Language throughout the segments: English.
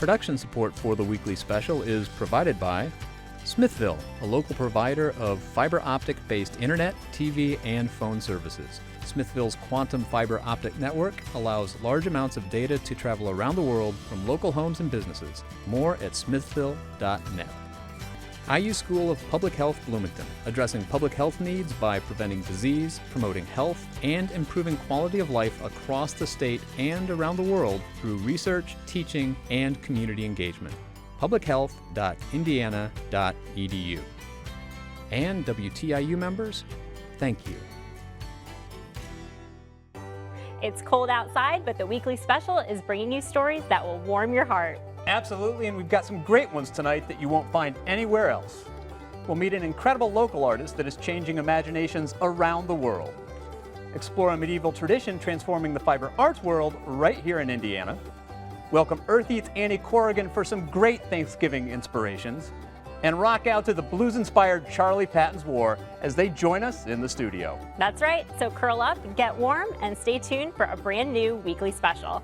Production support for the weekly special is provided by Smithville, a local provider of fiber optic-based internet, TV, and phone services. Smithville's quantum fiber optic network allows large amounts of data to travel around the world from local homes and businesses. More at smithville.net. IU School of Public Health Bloomington, addressing public health needs by preventing disease, promoting health, and improving quality of life across the state and around the world through research, teaching, and community engagement. publichealth.indiana.edu. And WTIU members, thank you. It's cold outside, but the weekly special is bringing you stories that will warm your heart. Absolutely, and we've got some great ones tonight that you won't find anywhere else. We'll meet an incredible local artist that is changing imaginations around the world. Explore a medieval tradition transforming the fiber arts world right here in Indiana. Welcome Earth Eats Annie Corrigan for some great Thanksgiving inspirations. And rock out to the blues-inspired Charlie Patton's War as they join us in the studio. That's right, so curl up, get warm, and stay tuned for a brand new weekly special.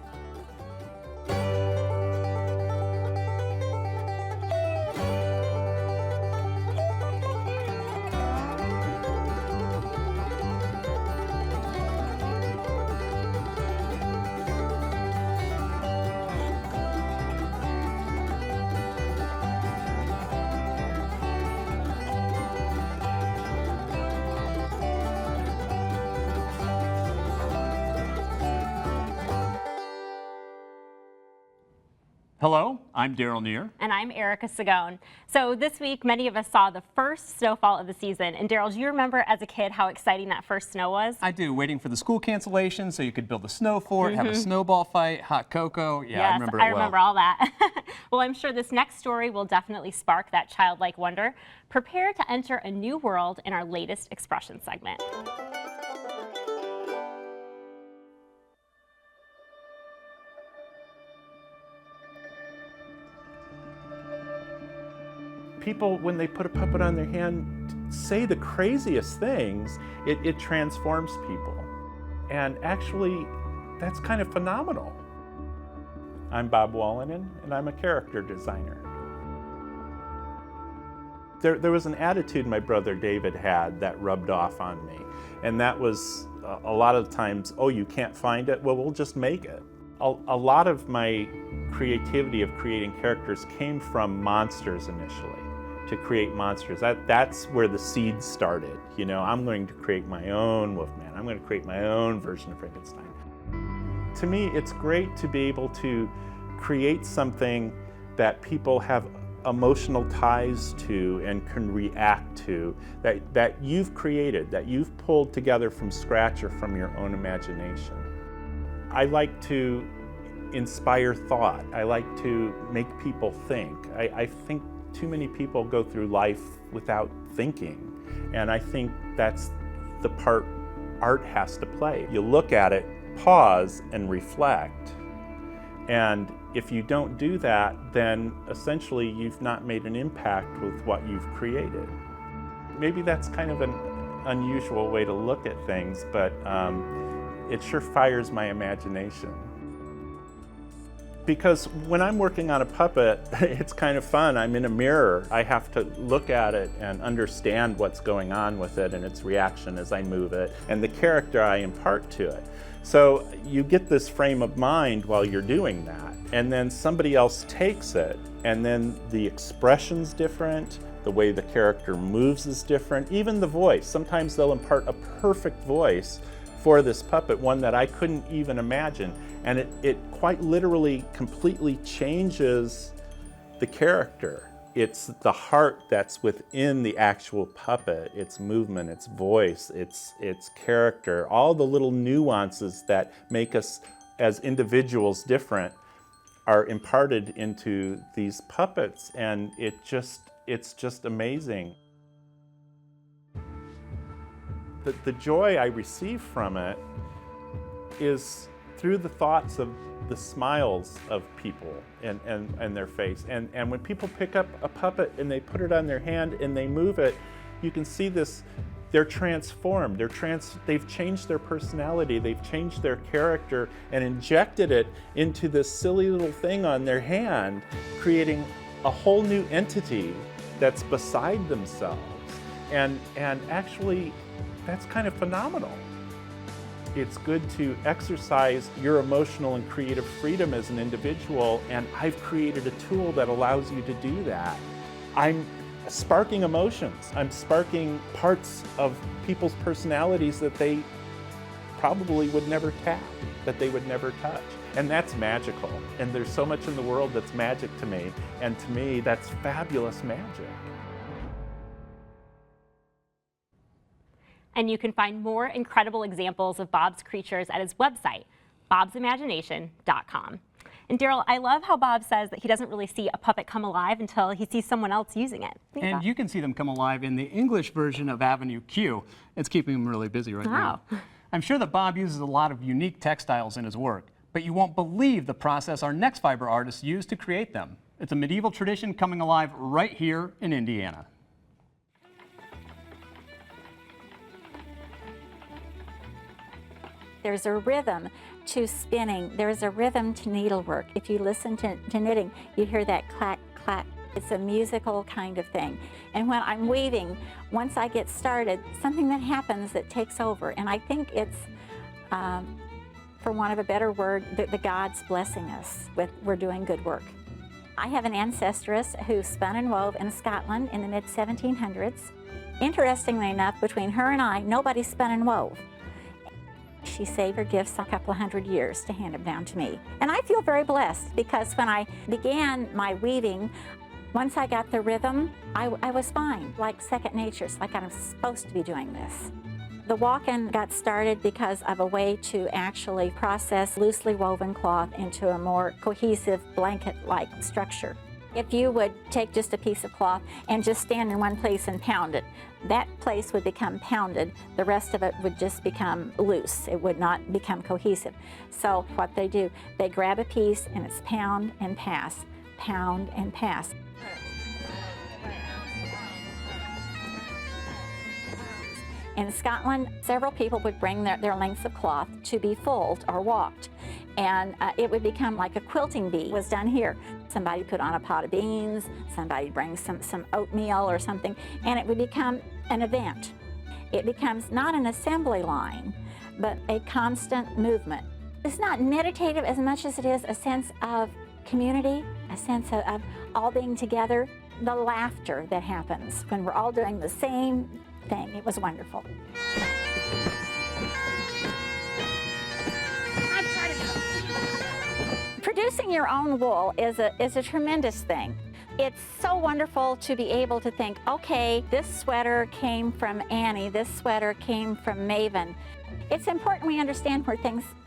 Hello, I'm Daryl Neer. And I'm Erica Sagone. So this week, many of us saw the first snowfall of the season. And Daryl, do you remember as a kid how exciting that first snow was? I do, waiting for the school cancellation so you could build a snow fort, have a snowball fight, hot cocoa. Yeah, yes, I remember it well. I remember all that. Well, I'm sure this next story will definitely spark that childlike wonder. Prepare to enter a new world in our latest expression segment. People, when they put a puppet on their hand, say the craziest things. It transforms people. And actually, that's kind of phenomenal. I'm Bob Waulkin, and I'm a character designer. There was an attitude my brother David had that rubbed off on me. And that was a lot of times, oh, you can't find it? Well, we'll just make it. A lot of my creativity of creating characters came from monsters initially. To create monsters. That's where the seed started. You know, I'm going to create my own Wolfman. I'm going to create my own version of Frankenstein. To me, it's great to be able to create something that people have emotional ties to and can react to, that you've created, that you've pulled together from scratch or from your own imagination. I like to inspire thought. I like to make people think. I think too many people go through life without thinking, and I think that's the part art has to play. You look at it, pause, and reflect, and if you don't do that, then essentially you've not made an impact with what you've created. Maybe that's kind of an unusual way to look at things, but it sure fires my imagination. Because when I'm working on a puppet, it's kind of fun. I'm in a mirror. I have to look at it and understand what's going on with it and its reaction as I move it, and the character I impart to it. So you get this frame of mind while you're doing that, and then somebody else takes it, and then the expression's different, the way the character moves is different, even the voice. Sometimes they'll impart a perfect voice for this puppet, one that I couldn't even imagine. And it quite literally completely changes the character. It's the heart that's within the actual puppet, its movement, its voice, its character, all the little nuances that make us as individuals different are imparted into these puppets, and it's just amazing. The joy I receive from it is through the thoughts of the smiles of people and their face. And when people pick up a puppet and they put it on their hand and they move it, you can see this they're transformed. They've changed their personality. They've changed their character and injected it into this silly little thing on their hand, creating a whole new entity that's beside themselves. And actually, that's kind of phenomenal. It's good to exercise your emotional and creative freedom as an individual, and I've created a tool that allows you to do that. I'm sparking emotions. I'm sparking parts of people's personalities that they probably would never tap, that they would never touch. And that's magical. And there's so much in the world that's magic to me. And to me, that's fabulous magic. And you can find more incredible examples of Bob's creatures at his website, bobsimagination.com. And Daryl, I love how Bob says that he doesn't really see a puppet come alive until he sees someone else using it. And you can see them come alive in the English version of Avenue Q. It's keeping him really busy right now. I'm sure that Bob uses a lot of unique textiles in his work, but you won't believe the process our next fiber artists used to create them. It's a medieval tradition coming alive right here in Indiana. There's a rhythm to spinning. There's a rhythm to needlework. If you listen to knitting, you hear that clack, clack. It's a musical kind of thing. And when I'm weaving, once I get started, something that happens that takes over. And I think it's, for want of a better word, the gods blessing us with we're doing good work. I have an ancestress who spun and wove in Scotland in the mid-1700s. Interestingly enough, between her and I, nobody spun and wove. She saved her gifts a couple of hundred years to hand them down to me. And I feel very blessed because when I began my weaving, once I got the rhythm, I was fine, like second nature. It's like I'm supposed to be doing this. The Waulkin got started because of a way to actually process loosely woven cloth into a more cohesive blanket-like structure. If you would take just a piece of cloth and just stand in one place and pound it, that place would become pounded. The rest of it would just become loose. It would not become cohesive. So what they do, they grab a piece and it's pound and pass, pound and pass. In Scotland, several people would bring their lengths of cloth to be fulled or walked. And it would become like a quilting bee was done here. Somebody put on a pot of beans, somebody brings some oatmeal or something, and it would become an event. It becomes not an assembly line, but a constant movement. It's not meditative as much as it is a sense of community, a sense of all being together, the laughter that happens when we're all doing the same thing. It was wonderful. Producing your own wool is a tremendous thing. It's so wonderful to be able to think, okay, this sweater came from Annie, this sweater came from Maven. It's important we understand where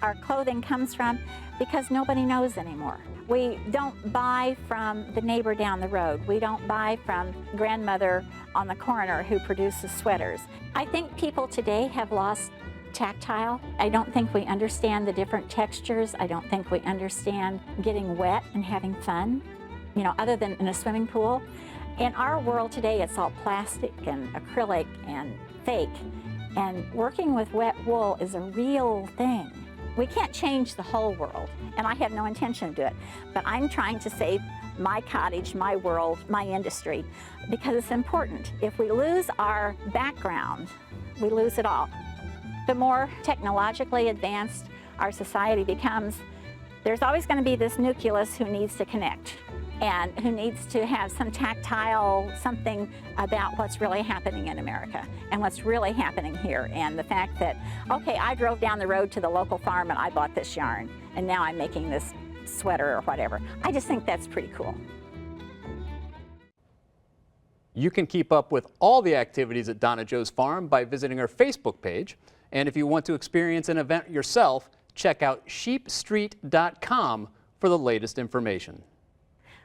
our clothing comes from because nobody knows anymore. We don't buy from the neighbor down the road. We don't buy from grandmother on the corner who produces sweaters. I think people today have lost tactile. I don't think we understand the different textures. I don't think we understand getting wet and having fun, you know, other than in a swimming pool. In our world today, it's all plastic and acrylic and fake. And working with wet wool is a real thing. We can't change the whole world, and I have no intention to do it. But I'm trying to save my cottage, my world, my industry, because it's important. If we lose our background, we lose it all. The more technologically advanced our society becomes, there's always going to be this nucleus who needs to connect and who needs to have some tactile something about what's really happening in America and what's really happening here, and the fact that, okay, I drove down the road to the local farm and I bought this yarn and now I'm making this sweater or whatever. I just think that's pretty cool. You can keep up with all the activities at Donna Jo's farm by visiting her Facebook page. And if you want to experience an event yourself, check out sheepstreet.com for the latest information.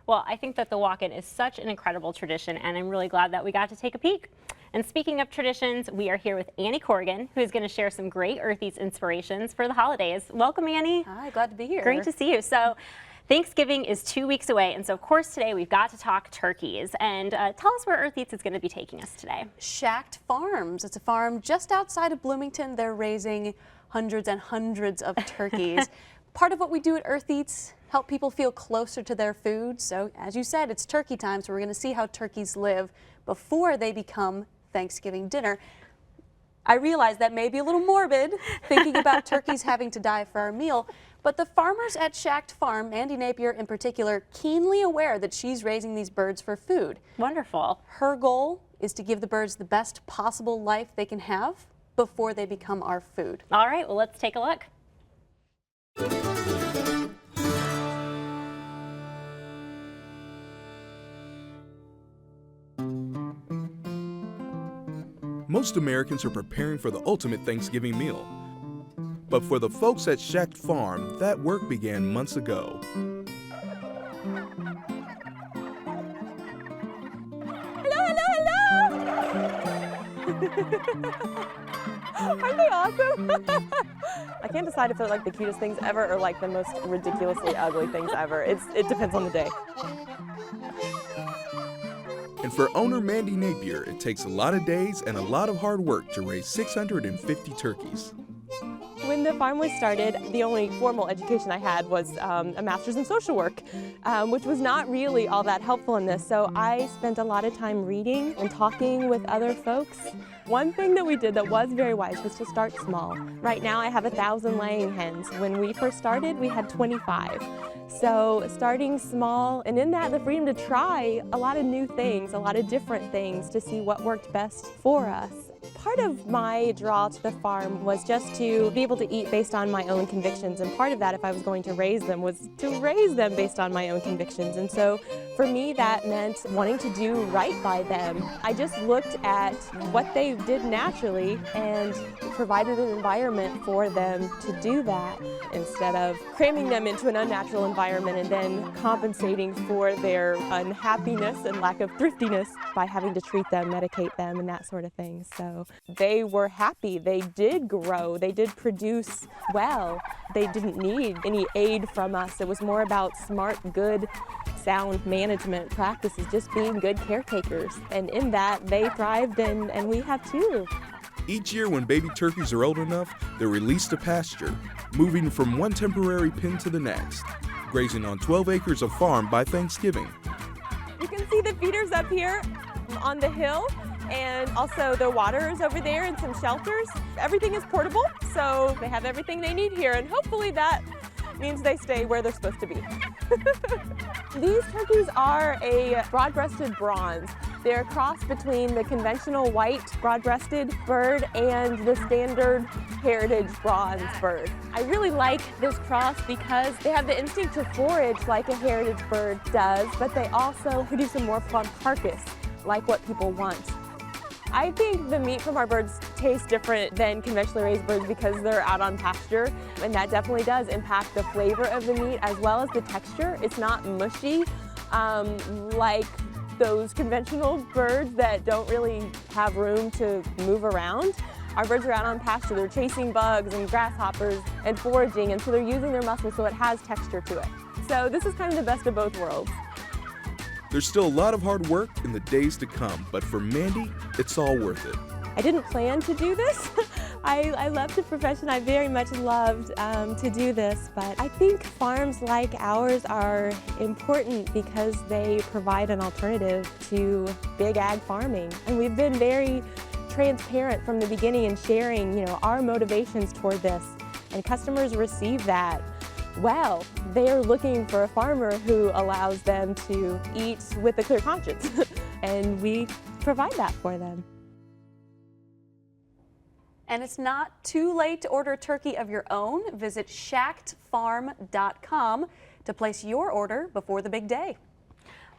Well, I think that the Waulkin is such an incredible tradition, and I'm really glad that we got to take a peek. And speaking of traditions, we are here with Annie Corrigan, who's going to share some great Earthies inspirations for the holidays. Welcome, Annie. Hi, glad to be here. Great to see you. So, Thanksgiving is 2 weeks away, and so of course today we've got to talk turkeys. And tell us where Earth Eats is going to be taking us today. Shacked Farms. It's a farm just outside of Bloomington. They're raising hundreds and hundreds of turkeys. Part of what we do at Earth Eats, help people feel closer to their food. So as you said, it's turkey time, so we're going to see how turkeys live before they become Thanksgiving dinner. I realize that may be a little morbid, thinking about turkeys having to die for our meal, but the farmers at Shacked Farm, Mandy Napier in particular, keenly aware that she's raising these birds for food. Wonderful. Her goal is to give the birds the best possible life they can have before they become our food. All right, well, let's take a look. Most Americans are preparing for the ultimate Thanksgiving meal. But for the folks at Shacked Farm, that work began months ago. Aren't they awesome? I can't decide if they're like the cutest things ever or like the most ridiculously ugly things ever. It depends on the day. And for owner Mandy Napier, it takes a lot of days and a lot of hard work to raise 650 turkeys. When the farm was started, the only formal education I had was a master's in social work, which was not really all that helpful in this. So I spent a lot of time reading and talking with other folks. One thing that we did that was very wise was to start small. Right now I have 1,000 laying hens. When we first started, we had 25. So starting small, and in that the freedom to try a lot of new things, a lot of different things to see what worked best for us. Part of my draw to the farm was just to be able to eat based on my own convictions, and part of that, if I was going to raise them, was to raise them based on my own convictions. And so for me that meant wanting to do right by them. I just looked at what they did naturally and provided an environment for them to do that instead of cramming them into an unnatural environment and then compensating for their unhappiness and lack of thriftiness by having to treat them, medicate them, and that sort of thing. So they were happy, they did grow, they did produce well. They didn't need any aid from us. It was more about smart, good, sound management practices, just being good caretakers. And in that, they thrived, and we have too. Each year when baby turkeys are old enough, they're released to pasture, moving from one temporary pen to the next, grazing on 12 acres of farm by Thanksgiving. You can see the feeders up here on the hill, and also the water is over there and some shelters. Everything is portable, so they have everything they need here, and hopefully that means they stay where they're supposed to be. These turkeys are a broad-breasted bronze. They're a cross between the conventional white broad-breasted bird and the standard heritage bronze bird. I really like this cross because they have the instinct to forage like a heritage bird does, but they also produce a more plump carcass, like what people want. I think the meat from our birds tastes different than conventionally raised birds because they're out on pasture, and that definitely does impact the flavor of the meat as well as the texture. It's not mushy like those conventional birds that don't really have room to move around. Our birds are out on pasture, they're chasing bugs and grasshoppers and foraging, and so they're using their muscles so it has texture to it. So this is kind of the best of both worlds. There's still a lot of hard work in the days to come, but for Mandy, it's all worth it. I didn't plan to do this. I love the profession. I very much loved to do this, but I think farms like ours are important because they provide an alternative to big ag farming. And we've been very transparent from the beginning in sharing, our motivations toward this, and customers receive that. Well, they're looking for a farmer who allows them to eat with a clear conscience, and we provide that for them. And it's not too late to order a turkey of your own. Visit shackedfarm.com to place your order before the big day.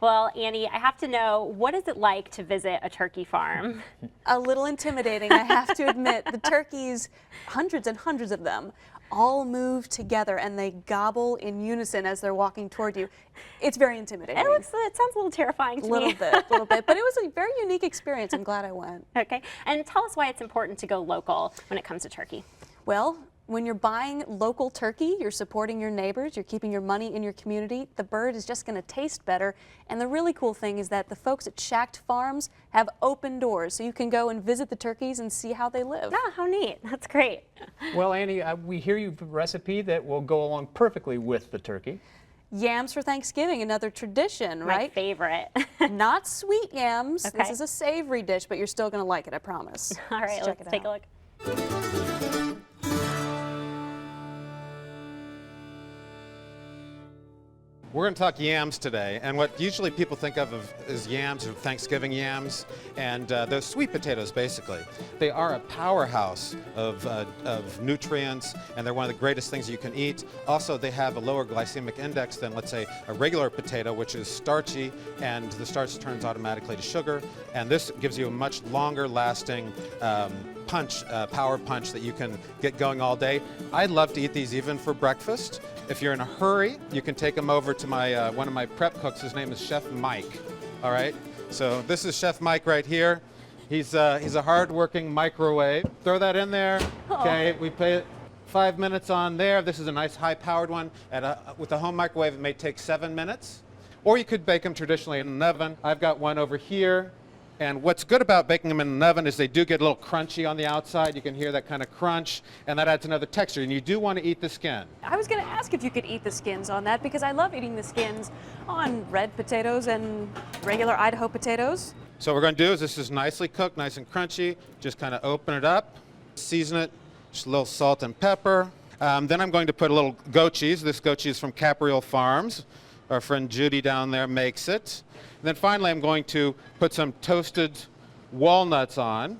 Well, Annie, I have to know, what is it like to visit a turkey farm? A little intimidating, I have to admit. The turkeys, hundreds and hundreds of them, all move together and they gobble in unison as they're walking toward you. It's very intimidating. It sounds a little terrifying to me. A little bit, but it was a very unique experience. I'm glad I went. Okay, and tell us why it's important to go local when it comes to turkey. Well, When you're buying local turkey, you're supporting your neighbors, you're keeping your money in your community, the bird is just going to taste better. And the really cool thing is that the folks at Shacked Farms have open doors, so you can go and visit the turkeys and see how they live. Ah, how neat. That's great. Well, Annie, we hear you have a recipe that will go along perfectly with the turkey. Yams for Thanksgiving, another tradition, right? My favorite. Not sweet yams. Okay. This is a savory dish, but you're still going to like it, I promise. All right, check let's it take out. a look. We're going to talk yams today, and what usually people think of as yams are Thanksgiving yams, and they're sweet potatoes basically. They are a powerhouse of nutrients, and they're one of the greatest things you can eat. Also, they have a lower glycemic index than, let's say, a regular potato, which is starchy, and the starch turns automatically to sugar, and this gives you a much longer lasting power punch that you can get going all day. I love to eat these even for breakfast. If you're in a hurry, you can take them over to my one of my prep cooks. His name is Chef Mike. All right. So this is Chef Mike right here. He's a hard-working microwave. Throw that in there. Okay. We put 5 minutes on there. This is a nice high-powered one. With a home microwave, it may take 7 minutes. Or you could bake them traditionally in an oven. I've got one over here. And what's good about baking them in an oven is they do get a little crunchy on the outside. You can hear that kind of crunch, and that adds another texture. And you do want to eat the skin. I was going to ask if you could eat the skins on that, because I love eating the skins on red potatoes and regular Idaho potatoes. So what we're going to do is, this is nicely cooked, nice and crunchy. Just kind of open it up, season it, just a little salt and pepper. Then I'm going to put a little goat cheese. This goat cheese is from Capriel Farms. Our friend Judy down there makes it. And then finally, I'm going to put some toasted walnuts on.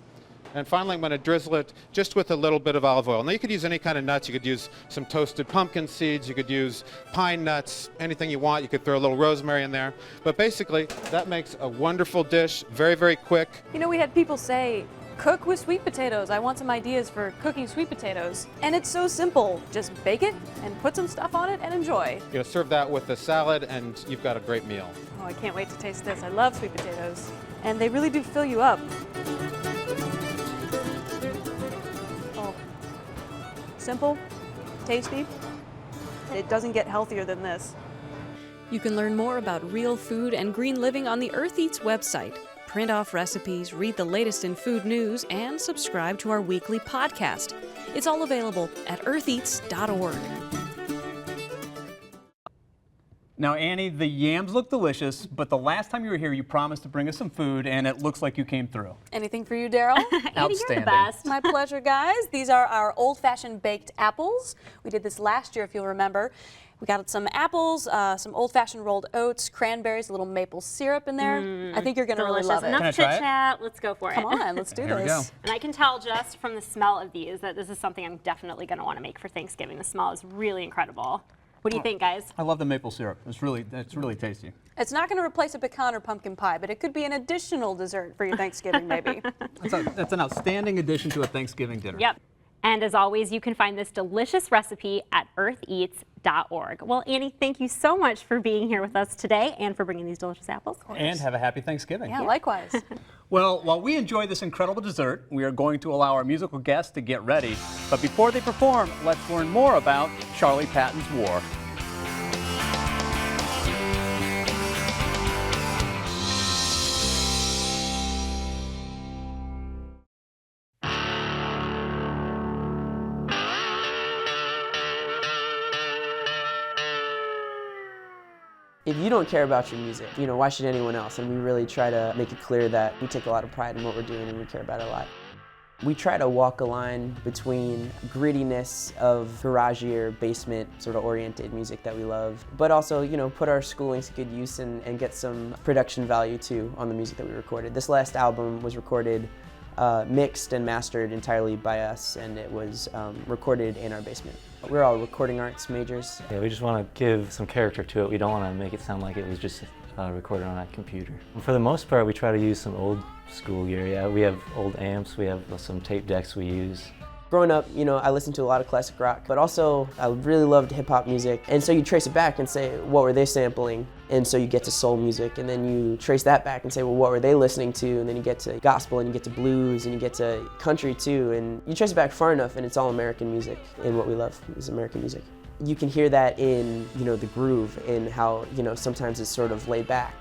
And finally, I'm going to drizzle it just with a little bit of olive oil. Now, you could use any kind of nuts. You could use some toasted pumpkin seeds. You could use pine nuts, anything you want. You could throw a little rosemary in there. But basically, that makes a wonderful dish, very, very quick. You know, we had people say, cook with sweet potatoes. I want some ideas for cooking sweet potatoes. And it's so simple. Just bake it and put some stuff on it and enjoy. You know, serve that with a salad, and you've got a great meal. Oh, I can't wait to taste this. I love sweet potatoes. And they really do fill you up. Oh, simple, tasty. It doesn't get healthier than this. You can learn more about real food and green living on the Earth Eats website. Print off recipes, read the latest in food news, and subscribe to our weekly podcast. It's all available at eartheats.org. Now, Annie, the yams look delicious, but the last time you were here, you promised to bring us some food, and it looks like you came through. Anything for you, Daryl? Annie, you're Outstanding. the best. My pleasure, guys. These are our old-fashioned baked apples. We did this last year, if you'll remember. We got some apples, some old-fashioned rolled oats, cranberries, a little maple syrup in there. I think you're going to really love it. Enough Can I try it? chit-chat. Let's go for Come it. on, let's do Here we this. go. And I can tell just from the smell of these that this is something I'm definitely going to want to make for Thanksgiving. The smell is really incredible. What do you think, guys? I love the maple syrup. It's really tasty. It's not going to replace a pecan or pumpkin pie, but it could be an additional dessert for your Thanksgiving, maybe. That's an outstanding addition to a Thanksgiving dinner. Yep. And as always, you can find this delicious recipe at eartheats.org. Well, Annie, thank you so much for being here with us today and for bringing these delicious apples. And have a happy Thanksgiving. Yeah, likewise. Well, while we enjoy this incredible dessert, we are going to allow our musical guests to get ready. But before they perform, let's learn more about Charlie Patton's War. If you don't care about your music, why should anyone else? And we really try to make it clear that we take a lot of pride in what we're doing and we care about it a lot. We try to walk a line between grittiness of garagier, basement sort of oriented music that we love, but also, put our schooling to good use and get some production value too on the music that we recorded. This last album was recorded, mixed and mastered entirely by us, and it was recorded in our basement. We're all recording arts majors. Yeah, we just want to give some character to it. We don't want to make it sound like it was just recorded on a computer. And for the most part, we try to use some old school gear. Yeah, we have old amps, we have some tape decks we use. Growing up, you know, I listened to a lot of classic rock, but also I really loved hip-hop music. And so you trace it back and say, what were they sampling? And so you get to soul music, and then you trace that back and say, well, what were they listening to? And then you get to gospel, and you get to blues, and you get to country too. And you trace it back far enough, and it's all American music. And what we love is American music. You can hear that in, you know, the groove, and how, you know, sometimes it's sort of laid back.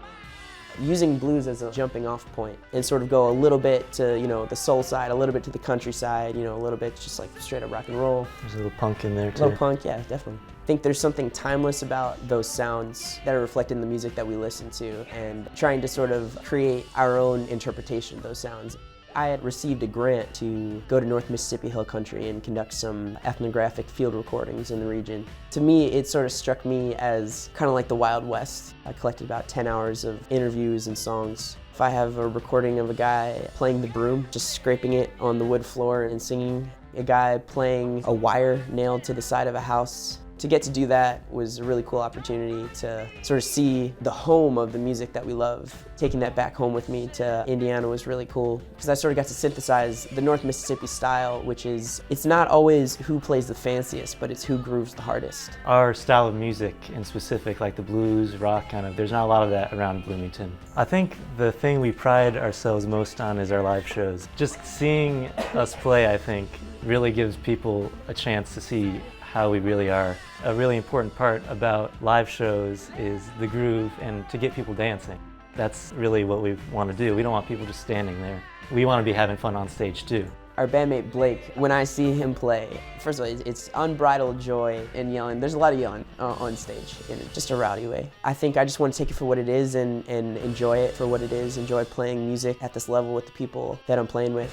Using blues as a jumping off point and sort of go a little bit to, you know, the soul side, a little bit to the country side, you know, a little bit just like straight up rock and roll. There's a little punk in there too. A little punk, yeah, definitely. I think there's something timeless about those sounds that are reflected in the music that we listen to, and trying to sort of create our own interpretation of those sounds. I had received a grant to go to North Mississippi Hill Country and conduct some ethnographic field recordings in the region. To me, it sort of struck me as kind of like the Wild West. I collected about 10 hours of interviews and songs. If I have a recording of a guy playing the broom, just scraping it on the wood floor and singing, a guy playing a wire nailed to the side of a house, to get to do that was a really cool opportunity to sort of see the home of the music that we love. Taking that back home with me to Indiana was really cool, because I sort of got to synthesize the North Mississippi style, which is, it's not always who plays the fanciest, but it's who grooves the hardest. Our style of music in specific, like the blues, rock kind of, there's not a lot of that around Bloomington. I think the thing we pride ourselves most on is our live shows. Just seeing us play, I think, really gives people a chance to see how we really are. A really important part about live shows is the groove and to get people dancing. That's really what we want to do. We don't want people just standing there. We want to be having fun on stage too. Our bandmate Blake, when I see him play, first of all, it's unbridled joy and yelling. There's a lot of yelling on stage in just a rowdy way. I think I just want to take it for what it is and enjoy it for what it is, enjoy playing music at this level with the people that I'm playing with.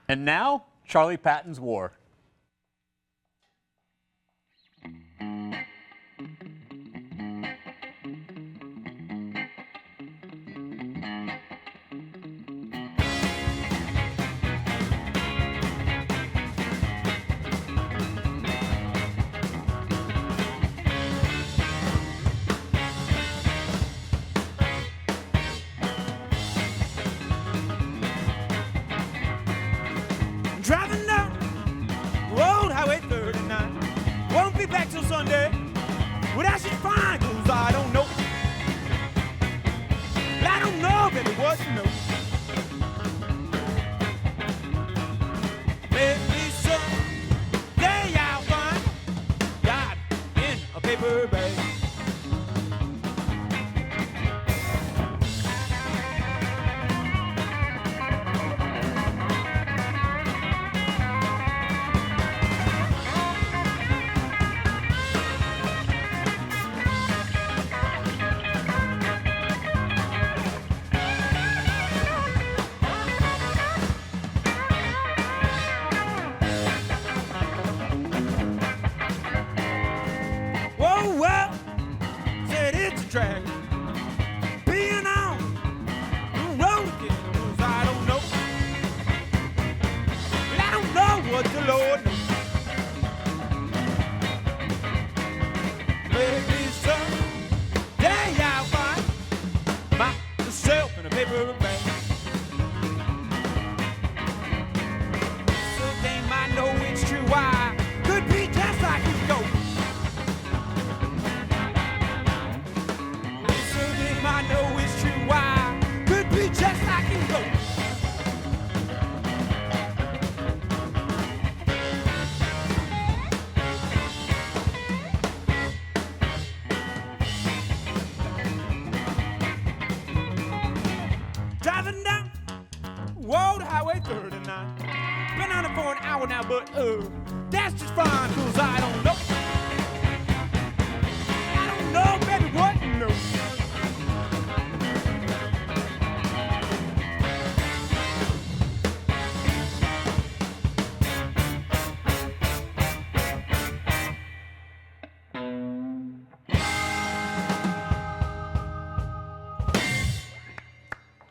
And now, Charlie Patton's War. Driving down Road Highway 39. Won't be back till Sunday. What I should find, 'cause I don't know. I don't know, baby, what you know. Maybe someday I'll find God in a paper bag. Track. Being on the road again, 'cause I don't know. I don't know what the Lord knows. Maybe someday I'll find myself in a paper bag. Some game I know it's true. I could be just like you go. I know it's true, I could be just like you go. Driving down Road Highway 39. Been on it for an hour now, but that's just fine, 'cause I don't know. I don't know, baby, what you know.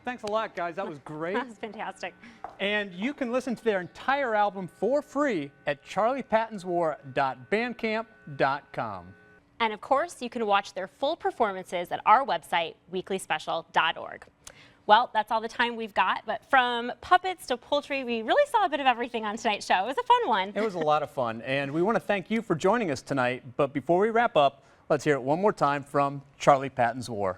Thanks a lot, guys. That was great. That was fantastic. And you can listen to their entire album for free at charliepattonswar.bandcamp.com. smithville.com. And of course, you can watch their full performances at our website, weeklyspecial.org. Well, that's all the time we've got, but from puppets to poultry, we really saw a bit of everything on tonight's show. It was a fun one. It was a lot of fun, and we want to thank you for joining us tonight. But before we wrap up, let's hear it one more time from Charlie Patton's War.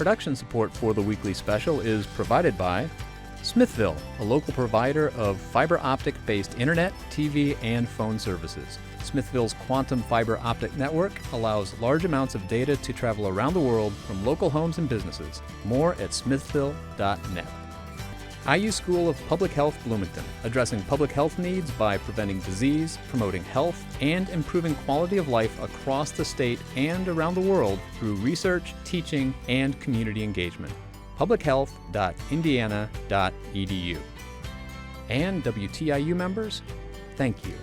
Production support for the weekly special is provided by Smithville, a local provider of fiber optic-based internet, TV, and phone services. Smithville's quantum fiber optic network allows large amounts of data to travel around the world from local homes and businesses. More at smithville.net. IU School of Public Health Bloomington, addressing public health needs by preventing disease, promoting health, and improving quality of life across the state and around the world through research, teaching, and community engagement. publichealth.indiana.edu. And WTIU members, thank you.